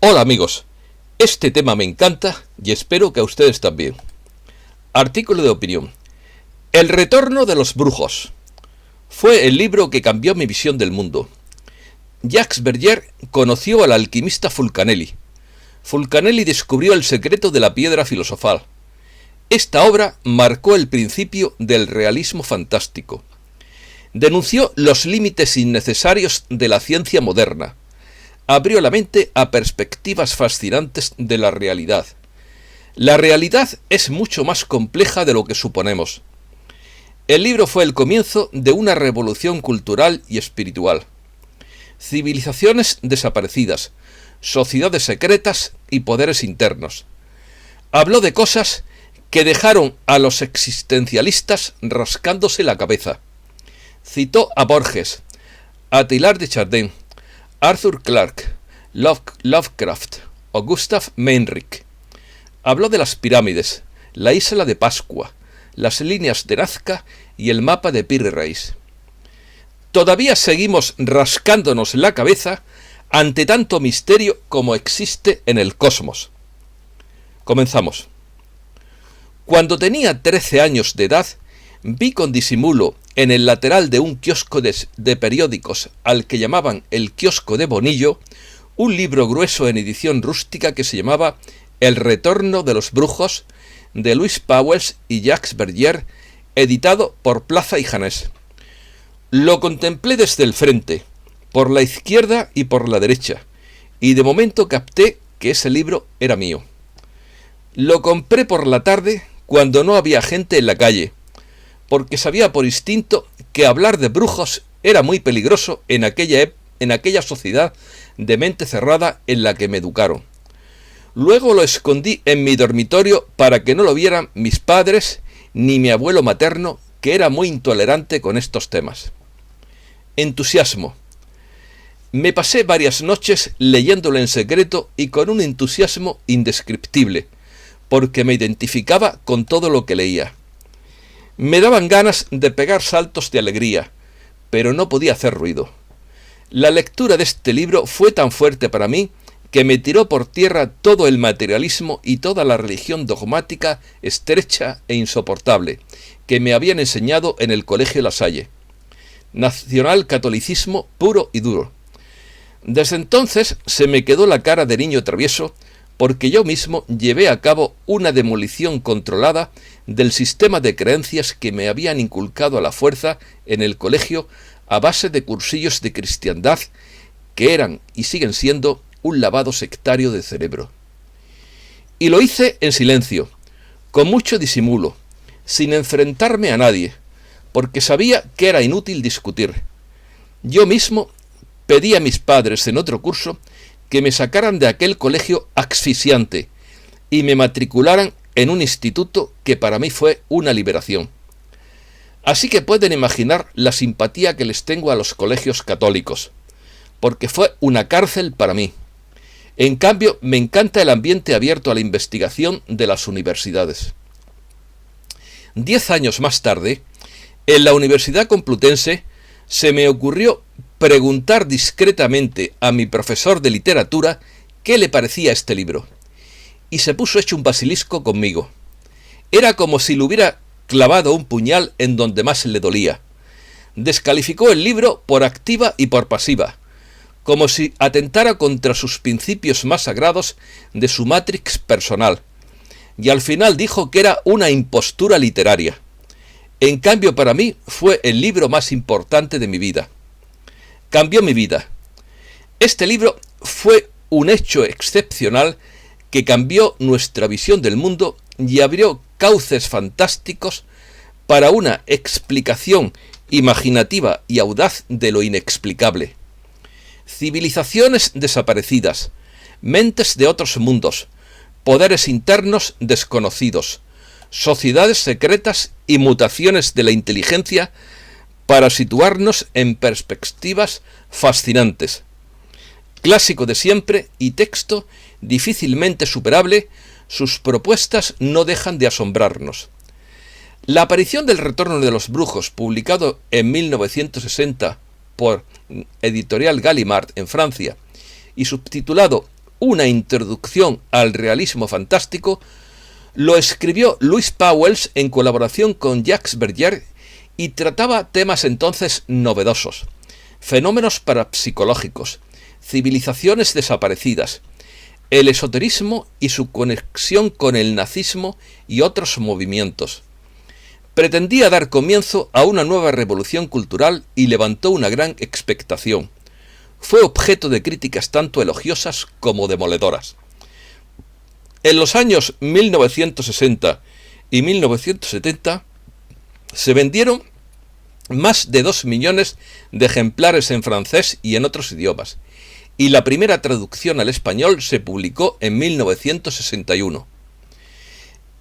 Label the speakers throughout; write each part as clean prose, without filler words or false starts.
Speaker 1: Hola amigos, este tema me encanta y espero que a ustedes también. Artículo de opinión. El retorno de los brujos. Fue el libro que cambió mi visión del mundo. Jacques Verdier conoció al alquimista Fulcanelli. Fulcanelli descubrió el secreto de la piedra filosofal. Esta obra marcó el principio del realismo fantástico. Denunció los límites innecesarios de la ciencia moderna. Abrió la mente a perspectivas fascinantes de la realidad. La realidad es mucho más compleja de lo que suponemos. El libro fue el comienzo de una revolución cultural y espiritual. Civilizaciones desaparecidas, sociedades secretas y poderes internos. Habló de cosas que dejaron a los existencialistas rascándose la cabeza. Citó a Borges, a Teilhard de Chardin, Arthur Clarke, Lovecraft o Gustav Meyrink. Habló de las pirámides, la isla de Pascua, las líneas de Nazca y el mapa de Piri Reis. Todavía seguimos rascándonos la cabeza ante tanto misterio como existe en el cosmos. Comenzamos. Cuando tenía 13 años de edad, vi con disimulo en el lateral de un kiosco de periódicos al que llamaban el kiosco de Bonillo, un libro grueso en edición rústica que se llamaba El retorno de los brujos, de Louis Pauwels y Jacques Verdier, editado por Plaza y Janés. Lo contemplé desde el frente, por la izquierda y por la derecha, y de momento capté que ese libro era mío. Lo compré por la tarde cuando no había gente en la calle, porque sabía por instinto que hablar de brujos era muy peligroso en aquella sociedad de mente cerrada en la que me educaron. Luego lo escondí en mi dormitorio para que no lo vieran mis padres ni mi abuelo materno, que era muy intolerante con estos temas. Entusiasmo. Me pasé varias noches leyéndolo en secreto y con un entusiasmo indescriptible, porque me identificaba con todo lo que leía. Me daban ganas de pegar saltos de alegría, pero no podía hacer ruido. La lectura de este libro fue tan fuerte para mí que me tiró por tierra todo el materialismo y toda la religión dogmática, estrecha e insoportable, que me habían enseñado en el colegio La Salle. Nacional catolicismo puro y duro. Desde entonces se me quedó la cara de niño travieso, porque yo mismo llevé a cabo una demolición controlada del sistema de creencias que me habían inculcado a la fuerza en el colegio a base de cursillos de cristiandad que eran y siguen siendo un lavado sectario de cerebro. Y lo hice en silencio, con mucho disimulo, sin enfrentarme a nadie, porque sabía que era inútil discutir. Yo mismo pedí a mis padres en otro curso que me sacaran de aquel colegio asfixiante y me matricularan en un instituto que para mí fue una liberación. Así que pueden imaginar la simpatía que les tengo a los colegios católicos, porque fue una cárcel para mí. En cambio, me encanta el ambiente abierto a la investigación de las universidades. 10 años más tarde, en la Universidad Complutense, se me ocurrió preguntar discretamente a mi profesor de literatura qué le parecía este libro, y se puso hecho un basilisco conmigo. Era como si le hubiera clavado un puñal en donde más le dolía. Descalificó el libro por activa y por pasiva, como si atentara contra sus principios más sagrados de su matrix personal, y al final dijo que era una impostura literaria. En cambio, para mí fue el libro más importante de mi vida. Cambió mi vida. Este libro fue un hecho excepcional que cambió nuestra visión del mundo y abrió cauces fantásticos para una explicación imaginativa y audaz de lo inexplicable. Civilizaciones desaparecidas, mentes de otros mundos, poderes internos desconocidos, sociedades secretas y mutaciones de la inteligencia para situarnos en perspectivas fascinantes. Clásico de siempre y texto difícilmente superable, sus propuestas no dejan de asombrarnos. La aparición del Retorno de los Brujos, publicado en 1960 por Editorial Gallimard en Francia y subtitulado una introducción al realismo fantástico, lo escribió Louis Pauwels en colaboración con Jacques Verdier y trataba temas entonces novedosos: fenómenos parapsicológicos, civilizaciones desaparecidas, el esoterismo y su conexión con el nazismo y otros movimientos. Pretendía dar comienzo a una nueva revolución cultural y levantó una gran expectación. Fue objeto de críticas tanto elogiosas como demoledoras. En los años 1960 y 1970 se vendieron más de 2 millones de ejemplares en francés y en otros idiomas, y la primera traducción al español se publicó en 1961.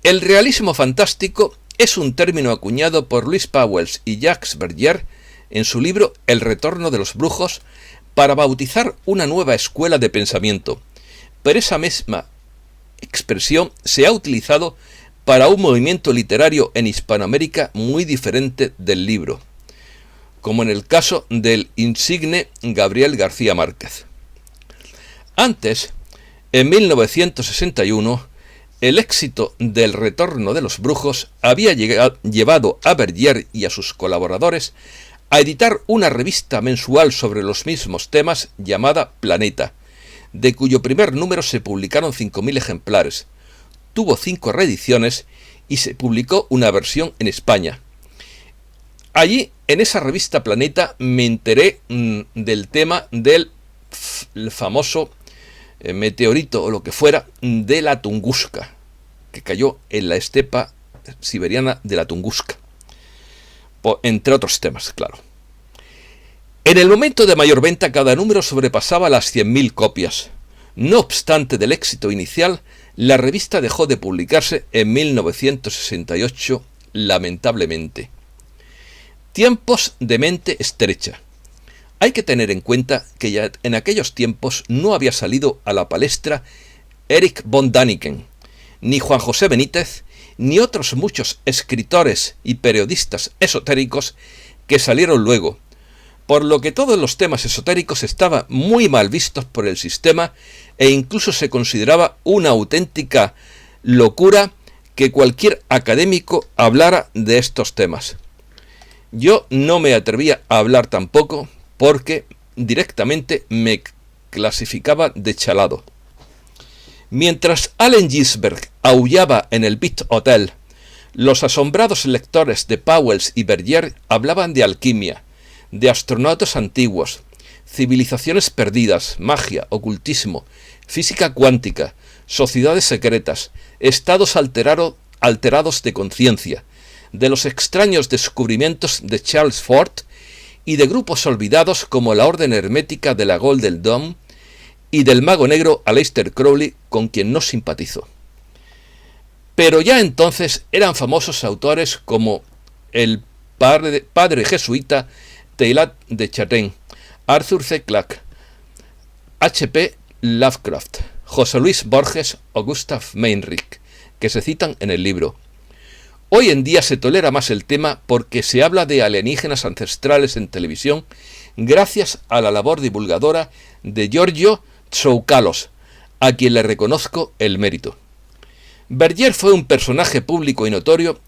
Speaker 1: El realismo fantástico es un término acuñado por Louis Pauwels y Jacques Verdier en su libro El retorno de los brujos para bautizar una nueva escuela de pensamiento, pero esa misma expresión se ha utilizado para un movimiento literario en Hispanoamérica muy diferente del libro, como en el caso del insigne Gabriel García Márquez. Antes, en 1961, el éxito del retorno de los brujos había llevado a Verdier y a sus colaboradores a editar una revista mensual sobre los mismos temas llamada Planeta, de cuyo primer número se publicaron 5.000 ejemplares. Tuvo 5 reediciones y se publicó una versión en España. Allí, en esa revista Planeta, me enteré del tema del famoso meteorito o lo que fuera de la Tunguska, que cayó en la estepa siberiana de la Tunguska, entre otros temas, claro. En el momento de mayor venta, cada número sobrepasaba las 100.000 copias. No obstante del éxito inicial, la revista dejó de publicarse en 1968, lamentablemente. Tiempos de mente estrecha. Hay que tener en cuenta que ya en aquellos tiempos no había salido a la palestra Erich von Däniken, ni Juan José Benítez, ni otros muchos escritores y periodistas esotéricos que salieron luego, por lo que todos los temas esotéricos estaban muy mal vistos por el sistema e incluso se consideraba una auténtica locura que cualquier académico hablara de estos temas. Yo no me atrevía a hablar tampoco porque directamente me clasificaba de chalado. Mientras Allen Ginsberg aullaba en el Beat Hotel, los asombrados lectores de Pauwels y Verdier hablaban de alquimia, de astronautas antiguos, civilizaciones perdidas, magia, ocultismo, física cuántica, sociedades secretas, estados alterados de conciencia, de los extraños descubrimientos de Charles Ford y de grupos olvidados como la Orden Hermética de la Golden Dawn y del mago negro Aleister Crowley, con quien no simpatizo. Pero ya entonces eran famosos autores como el padre jesuita Teilhard de Chardin, Arthur C. Clarke, H.P. Lovecraft, José Luis Borges o Gustav Meyrink, que se citan en el libro. Hoy en día se tolera más el tema porque se habla de alienígenas ancestrales en televisión gracias a la labor divulgadora de Giorgio Tsoukalos, a quien le reconozco el mérito. Verdier fue un personaje público y notorio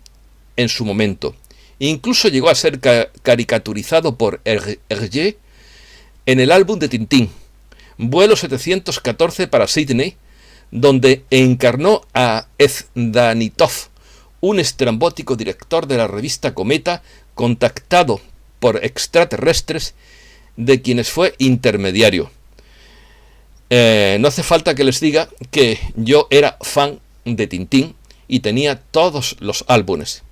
Speaker 1: en su momento. Incluso llegó a ser caricaturizado por Hergé en el álbum de Tintín, Vuelo 714 para Sydney, donde encarnó a Ezdanitov, un estrambótico director de la revista Cometa, contactado por extraterrestres de quienes fue intermediario. No hace falta que les diga que yo era fan de Tintín y tenía todos los álbumes.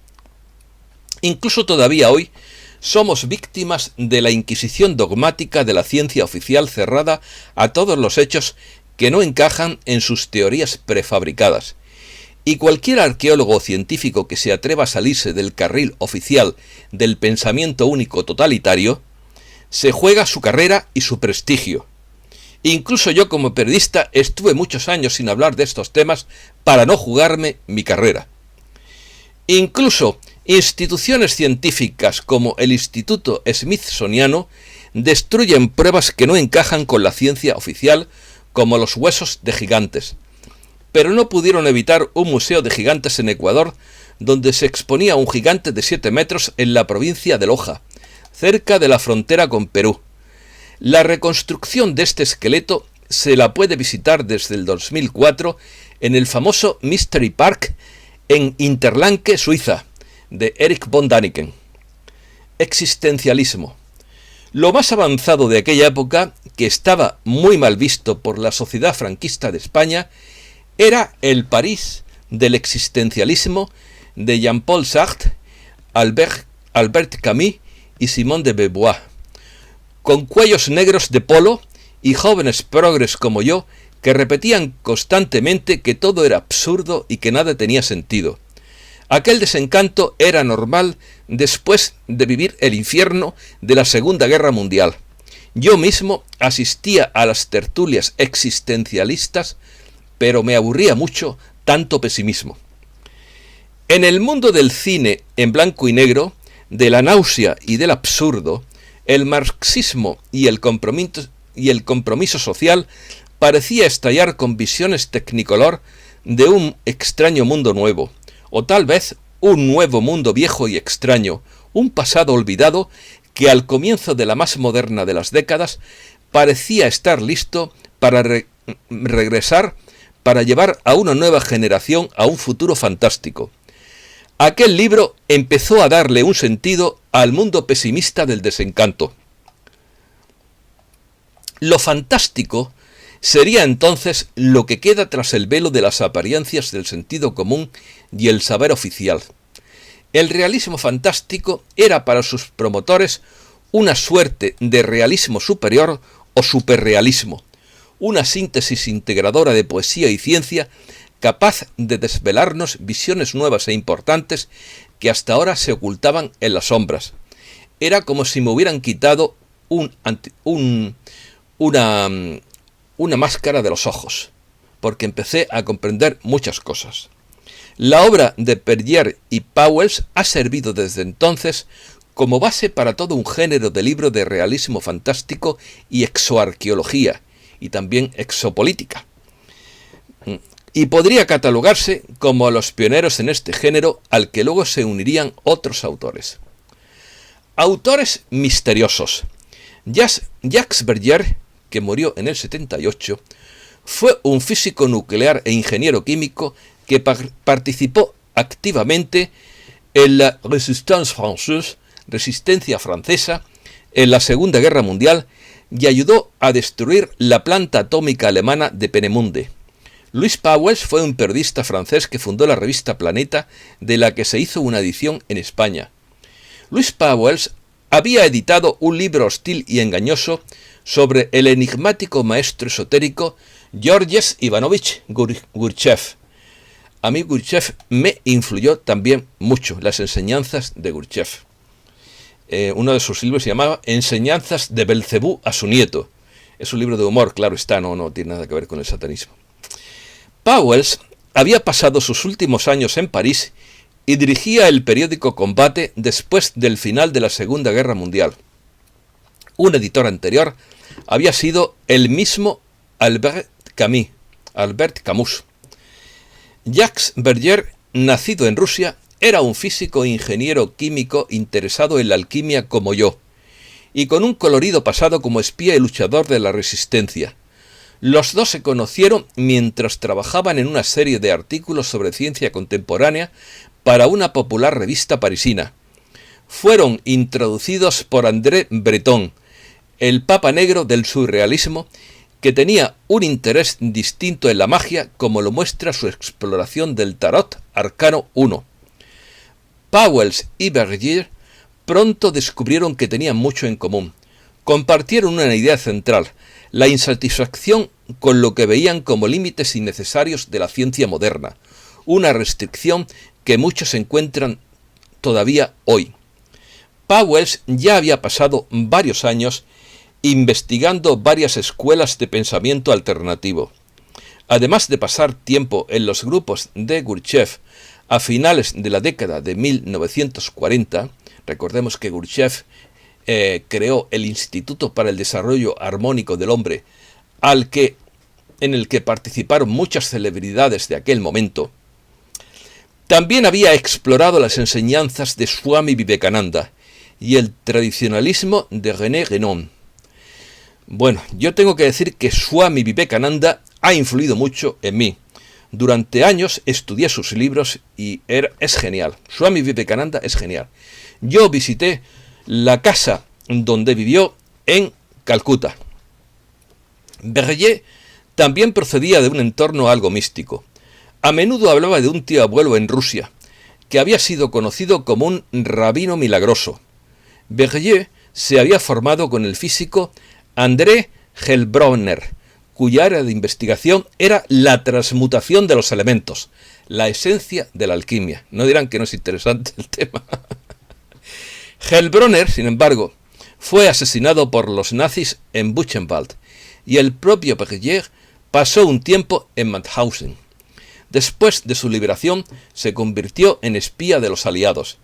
Speaker 1: Incluso todavía hoy somos víctimas de la inquisición dogmática de la ciencia oficial cerrada a todos los hechos que no encajan en sus teorías prefabricadas. Y cualquier arqueólogo o científico que se atreva a salirse del carril oficial del pensamiento único totalitario, se juega su carrera y su prestigio. Incluso yo como periodista estuve muchos años sin hablar de estos temas para no jugarme mi carrera. Incluso instituciones científicas como el Instituto Smithsoniano destruyen pruebas que no encajan con la ciencia oficial como los huesos de gigantes. Pero no pudieron evitar un museo de gigantes en Ecuador, donde se exponía un gigante de 7 metros en la provincia de Loja, cerca de la frontera con Perú. La reconstrucción de este esqueleto se la puede visitar desde el 2004 en el famoso Mystery Park en Interlaken, Suiza, de Erich von Däniken. Existencialismo. Lo más avanzado de aquella época, que estaba muy mal visto por la sociedad franquista de España, era el París del existencialismo de Jean-Paul Sartre, Albert Camus y Simone de Beauvoir, con cuellos negros de polo y jóvenes progres como yo que repetían constantemente que todo era absurdo y que nada tenía sentido. Aquel desencanto era normal después de vivir el infierno de la Segunda Guerra Mundial. Yo mismo asistía a las tertulias existencialistas, pero me aburría mucho tanto pesimismo. En el mundo del cine en blanco y negro, de la náusea y del absurdo, el marxismo y el compromiso social parecía estallar con visiones tecnicolor de un extraño mundo nuevo, o tal vez un nuevo mundo viejo y extraño, un pasado olvidado que al comienzo de la más moderna de las décadas parecía estar listo para regresar, para llevar a una nueva generación a un futuro fantástico. Aquel libro empezó a darle un sentido al mundo pesimista del desencanto. Lo fantástico sería entonces lo que queda tras el velo de las apariencias del sentido común y el saber oficial. El realismo fantástico era para sus promotores una suerte de realismo superior o superrealismo, una síntesis integradora de poesía y ciencia capaz de desvelarnos visiones nuevas e importantes que hasta ahora se ocultaban en las sombras. Era como si me hubieran quitado una máscara de los ojos, porque empecé a comprender muchas cosas. La obra de Bergier y Pauwels ha servido desde entonces como base para todo un género de libro de realismo fantástico y exoarqueología, y también exopolítica. Y podría catalogarse como los pioneros en este género, al que luego se unirían otros autores. Autores misteriosos. Jacques Bergier, que murió en el 78, fue un físico nuclear e ingeniero químico que participó activamente en la Résistance Française, resistencia francesa, en la Segunda Guerra Mundial, y ayudó a destruir la planta atómica alemana de Peenemünde. Louis Pauwels fue un periodista francés que fundó la revista Planeta, de la que se hizo una edición en España. Louis Pauwels había editado un libro hostil y engañoso sobre el enigmático maestro esotérico Georges Ivanovich Gurdjieff. A mí Gurdjieff me influyó también mucho, las enseñanzas de Gurdjieff. Uno de sus libros se llamaba Enseñanzas de Belcebú a su nieto. Es un libro de humor, claro está, no tiene nada que ver con el satanismo. Pauwels había pasado sus últimos años en París y dirigía el periódico Combate después del final de la Segunda Guerra Mundial. Un editor anterior había sido el mismo Albert Camus. Jacques Bergier, nacido en Rusia, era un físico e ingeniero químico interesado en la alquimia como yo, y con un colorido pasado como espía y luchador de la resistencia. Los dos se conocieron mientras trabajaban en una serie de artículos sobre ciencia contemporánea para una popular revista parisina. Fueron introducidos por André Breton, el papa negro del surrealismo, que tenía un interés distinto en la magia, como lo muestra su exploración del Tarot Arcano I. Pauwels y Bergier pronto descubrieron que tenían mucho en común. Compartieron una idea central: la insatisfacción con lo que veían como límites innecesarios de la ciencia moderna, una restricción que muchos encuentran todavía hoy. Pauwels ya había pasado varios años investigando varias escuelas de pensamiento alternativo. Además de pasar tiempo en los grupos de Gurdjieff a finales de la década de 1940, recordemos que Gurdjieff creó el Instituto para el Desarrollo Armónico del Hombre, al que en el que participaron muchas celebridades de aquel momento, también había explorado las enseñanzas de Swami Vivekananda y el tradicionalismo de René Guénon. Bueno, yo tengo que decir que Swami Vivekananda ha influido mucho en mí. Durante años estudié sus libros y es genial. Swami Vivekananda es genial. Yo visité la casa donde vivió en Calcuta. Berger también procedía de un entorno algo místico. A menudo hablaba de un tío abuelo en Rusia, que había sido conocido como un rabino milagroso. Berger se había formado con el físico André Heilbronner, cuya área de investigación era la transmutación de los elementos, la esencia de la alquimia. No dirán que no es interesante el tema. Heilbronner, sin embargo, fue asesinado por los nazis en Buchenwald y el propio Berger pasó un tiempo en Mauthausen. Después de su liberación, se convirtió en espía de los aliados.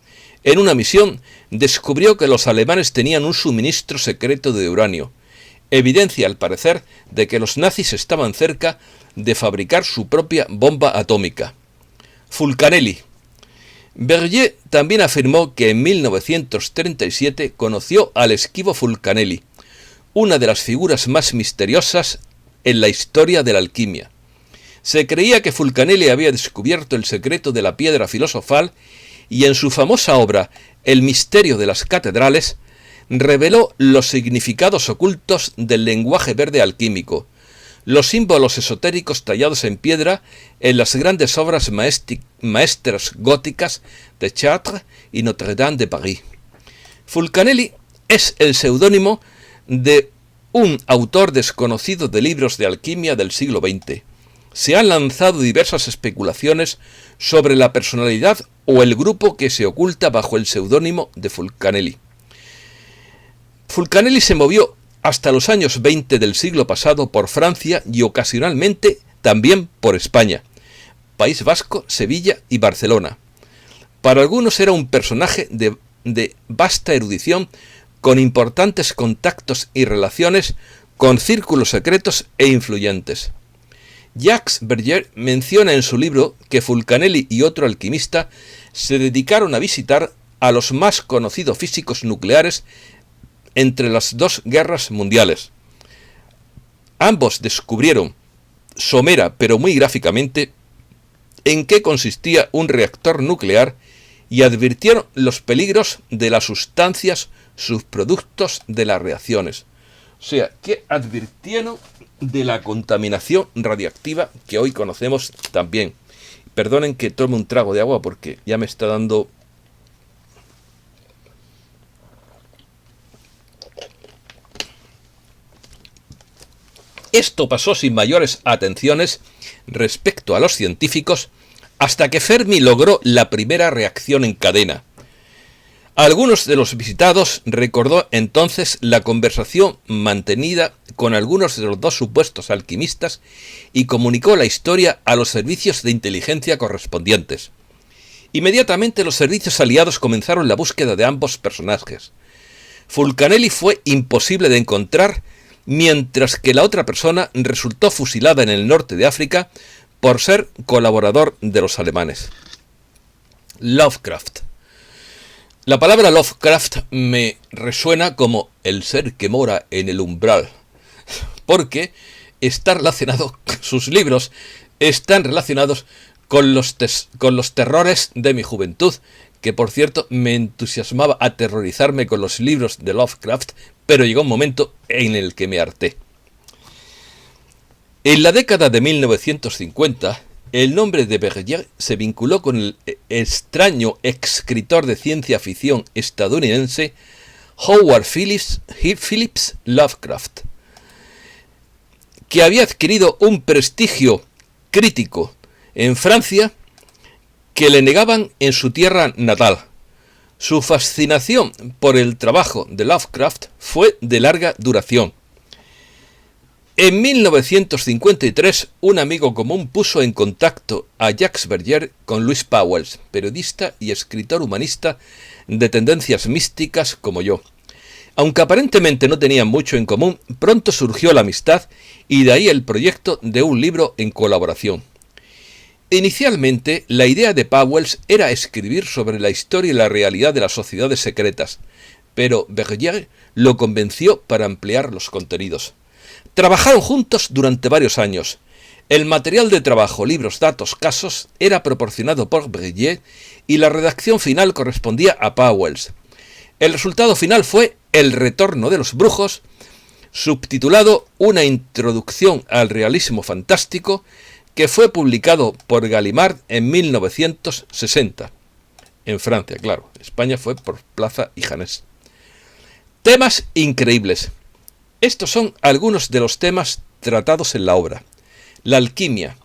Speaker 1: En una misión, descubrió que los alemanes tenían un suministro secreto de uranio, evidencia al parecer de que los nazis estaban cerca de fabricar su propia bomba atómica. Fulcanelli. Berger también afirmó que en 1937 conoció al esquivo Fulcanelli, una de las figuras más misteriosas en la historia de la alquimia. Se creía que Fulcanelli había descubierto el secreto de la piedra filosofal y en su famosa obra El misterio de las catedrales reveló los significados ocultos del lenguaje verde alquímico, los símbolos esotéricos tallados en piedra en las grandes obras maestras góticas de Chartres y Notre-Dame de París. Fulcanelli es el seudónimo de un autor desconocido de libros de alquimia del siglo XX. Se han lanzado diversas especulaciones sobre la personalidad o el grupo que se oculta bajo el seudónimo de Fulcanelli. Fulcanelli se movió hasta los años 20 del siglo pasado por Francia y ocasionalmente también por España, País Vasco, Sevilla y Barcelona. Para algunos era un personaje de vasta erudición, con importantes contactos y relaciones con círculos secretos e influyentes. Jacques Berger menciona en su libro que Fulcanelli y otro alquimista se dedicaron a visitar a los más conocidos físicos nucleares entre las dos guerras mundiales. Ambos descubrieron, somera pero muy gráficamente, en qué consistía un reactor nuclear y advirtieron los peligros de las sustancias subproductos de las reacciones. O sea, que advirtieron de la contaminación radiactiva que hoy conocemos también. Perdonen que tome un trago de agua porque ya me está dando... Esto pasó sin mayores atenciones respecto a los científicos hasta que Fermi logró la primera reacción en cadena. A algunos de los visitados recordó entonces la conversación mantenida con algunos de los dos supuestos alquimistas y comunicó la historia a los servicios de inteligencia correspondientes. Inmediatamente los servicios aliados comenzaron la búsqueda de ambos personajes. Fulcanelli fue imposible de encontrar, mientras que la otra persona resultó fusilada en el norte de África por ser colaborador de los alemanes. Lovecraft. La palabra Lovecraft me resuena como el ser que mora en el umbral, porque está relacionado, sus libros están relacionados con los terrores de mi juventud, que por cierto me entusiasmaba aterrorizarme con los libros de Lovecraft, pero llegó un momento en el que me harté. En la década de 1950, el nombre de Berger se vinculó con el extraño escritor de ciencia ficción estadounidense Howard Phillips Lovecraft, que había adquirido un prestigio crítico en Francia que le negaban en su tierra natal. Su fascinación por el trabajo de Lovecraft fue de larga duración. En 1953, un amigo común puso en contacto a Jacques Berger con Louis Pauwels, periodista y escritor humanista de tendencias místicas como yo. Aunque aparentemente no tenían mucho en común, pronto surgió la amistad y de ahí el proyecto de un libro en colaboración. Inicialmente, la idea de Pauwels era escribir sobre la historia y la realidad de las sociedades secretas, pero Bergier lo convenció para ampliar los contenidos. Trabajaron juntos durante varios años. El material de trabajo, libros, datos, casos, era proporcionado por Bergier y la redacción final correspondía a Pauwels. El resultado final fue El retorno de los brujos, subtitulado Una introducción al realismo fantástico, que fue publicado por Gallimard en 1960. En Francia, claro. España fue por Plaza y Janés. Temas increíbles. Estos son algunos de los temas tratados en la obra. La alquimia.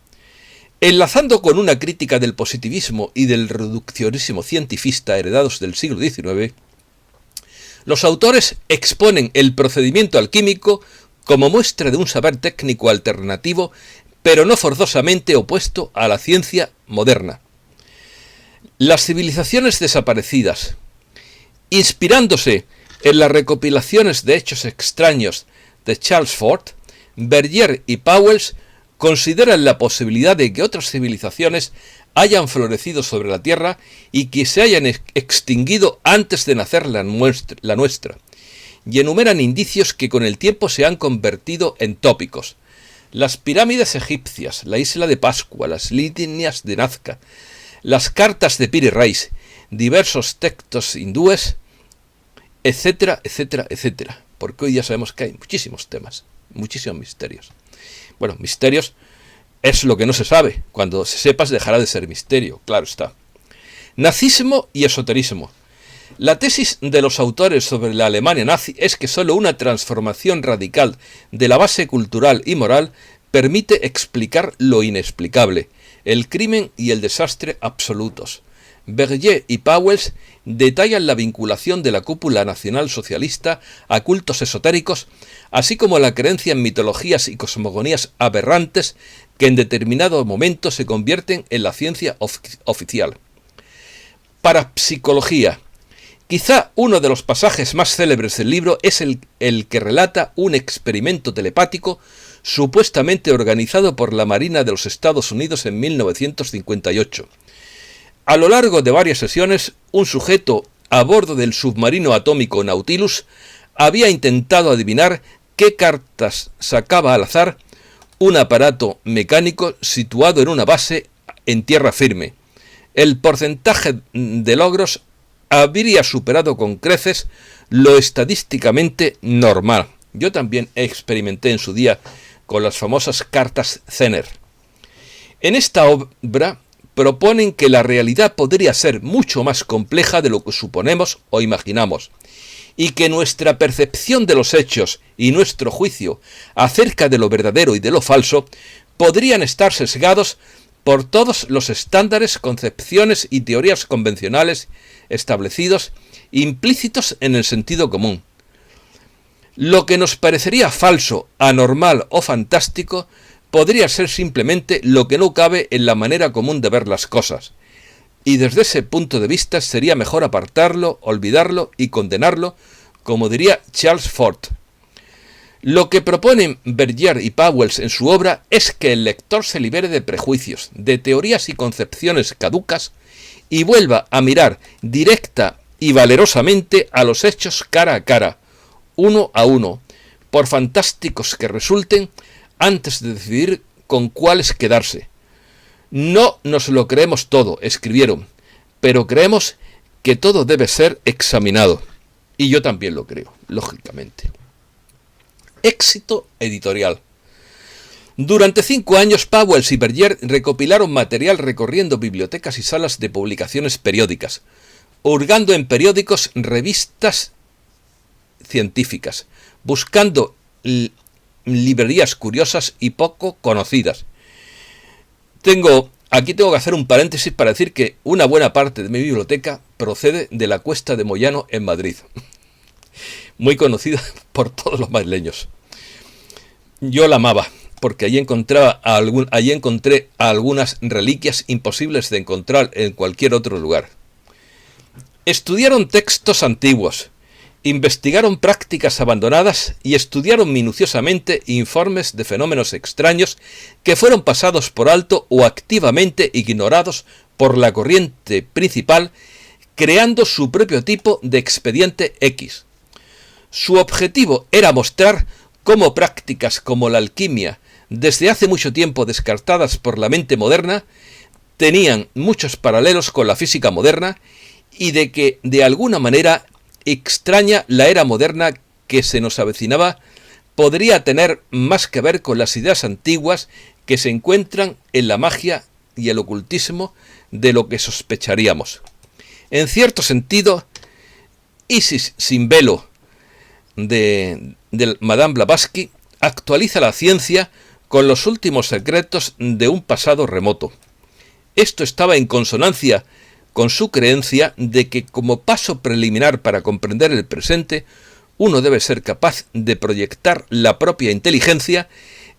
Speaker 1: Enlazando con una crítica del positivismo y del reduccionismo cientifista heredados del siglo XIX, los autores exponen el procedimiento alquímico como muestra de un saber técnico alternativo, pero no forzosamente opuesto a la ciencia moderna. Las civilizaciones desaparecidas. Inspirándose en las recopilaciones de hechos extraños de Charles Fort, Bergier y Pauwels consideran la posibilidad de que otras civilizaciones hayan florecido sobre la Tierra y que se hayan extinguido antes de nacer la nuestra, y enumeran indicios que con el tiempo se han convertido en tópicos. Las pirámides egipcias, la isla de Pascua, las líneas de Nazca, las cartas de Piri Reis, diversos textos hindúes, etcétera, etcétera, etcétera. Porque hoy ya sabemos que hay muchísimos temas, muchísimos misterios. Bueno, misterios es lo que no se sabe. Cuando se sepas dejará de ser misterio, claro está. Nazismo y esoterismo. La tesis de los autores sobre la Alemania nazi es que solo una transformación radical de la base cultural y moral permite explicar lo inexplicable, el crimen y el desastre absolutos. Bergier y Pauwels detallan la vinculación de la cúpula nacional-socialista a cultos esotéricos, así como la creencia en mitologías y cosmogonías aberrantes que en determinado momento se convierten en la ciencia oficial. Parapsicología. Quizá uno de los pasajes más célebres del libro es el que relata un experimento telepático supuestamente organizado por la Marina de los Estados Unidos en 1958. A lo largo de varias sesiones, un sujeto a bordo del submarino atómico Nautilus había intentado adivinar qué cartas sacaba al azar un aparato mecánico situado en una base en tierra firme. El porcentaje de logros habría superado con creces lo estadísticamente normal. Yo también experimenté en su día con las famosas cartas Zener. En esta obra proponen que la realidad podría ser mucho más compleja de lo que suponemos o imaginamos, y que nuestra percepción de los hechos y nuestro juicio acerca de lo verdadero y de lo falso podrían estar sesgados por todos los estándares, concepciones y teorías convencionales establecidos, implícitos en el sentido común. Lo que nos parecería falso, anormal o fantástico podría ser simplemente lo que no cabe en la manera común de ver las cosas, y desde ese punto de vista sería mejor apartarlo, olvidarlo y condenarlo, como diría Charles Fort. Lo que proponen Bergier y Pauwels en su obra es que el lector se libere de prejuicios, de teorías y concepciones caducas y vuelva a mirar directa y valerosamente a los hechos cara a cara, uno a uno, por fantásticos que resulten, antes de decidir con cuáles quedarse. No nos lo creemos todo, escribieron, pero creemos que todo debe ser examinado. Y yo también lo creo, lógicamente. Éxito editorial. Durante 5 años, Pauwels y Bergier recopilaron material recorriendo bibliotecas y salas de publicaciones periódicas, hurgando en periódicos, revistas científicas, buscando librerías curiosas y poco conocidas. Aquí tengo que hacer un paréntesis para decir que una buena parte de mi biblioteca procede de la Cuesta de Moyano en Madrid, muy conocida por todos los madrileños. Yo la amaba, porque allí encontré algunas reliquias imposibles de encontrar en cualquier otro lugar. Estudiaron textos antiguos, Investigaron prácticas abandonadas y estudiaron minuciosamente informes de fenómenos extraños que fueron pasados por alto o activamente ignorados por la corriente principal, creando su propio tipo de expediente X. Su objetivo era mostrar cómo prácticas como la alquimia, desde hace mucho tiempo descartadas por la mente moderna, tenían muchos paralelos con la física moderna y de que, de alguna manera extraña, la era moderna que se nos avecinaba podría tener más que ver con las ideas antiguas que se encuentran en la magia y el ocultismo de lo que sospecharíamos. En cierto sentido, Isis sin velo de Madame Blavatsky actualiza la ciencia con los últimos secretos de un pasado remoto. Esto estaba en consonancia con su creencia de que, como paso preliminar para comprender el presente, uno debe ser capaz de proyectar la propia inteligencia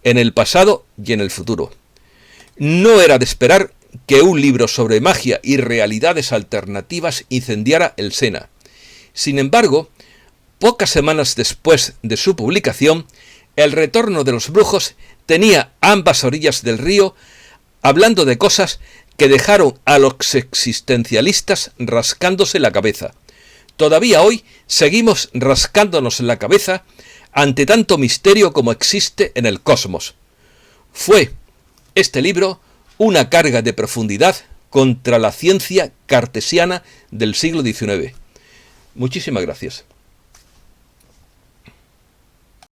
Speaker 1: en el pasado y en el futuro. No era de esperar que un libro sobre magia y realidades alternativas incendiara el Sena. Sin embargo, pocas semanas después de su publicación, El retorno de los brujos tenía ambas orillas del río hablando de cosas que dejaron a los existencialistas rascándose la cabeza. Todavía hoy seguimos rascándonos la cabeza ante tanto misterio como existe en el cosmos. Fue este libro una carga de profundidad contra la ciencia cartesiana del siglo XIX. Muchísimas gracias.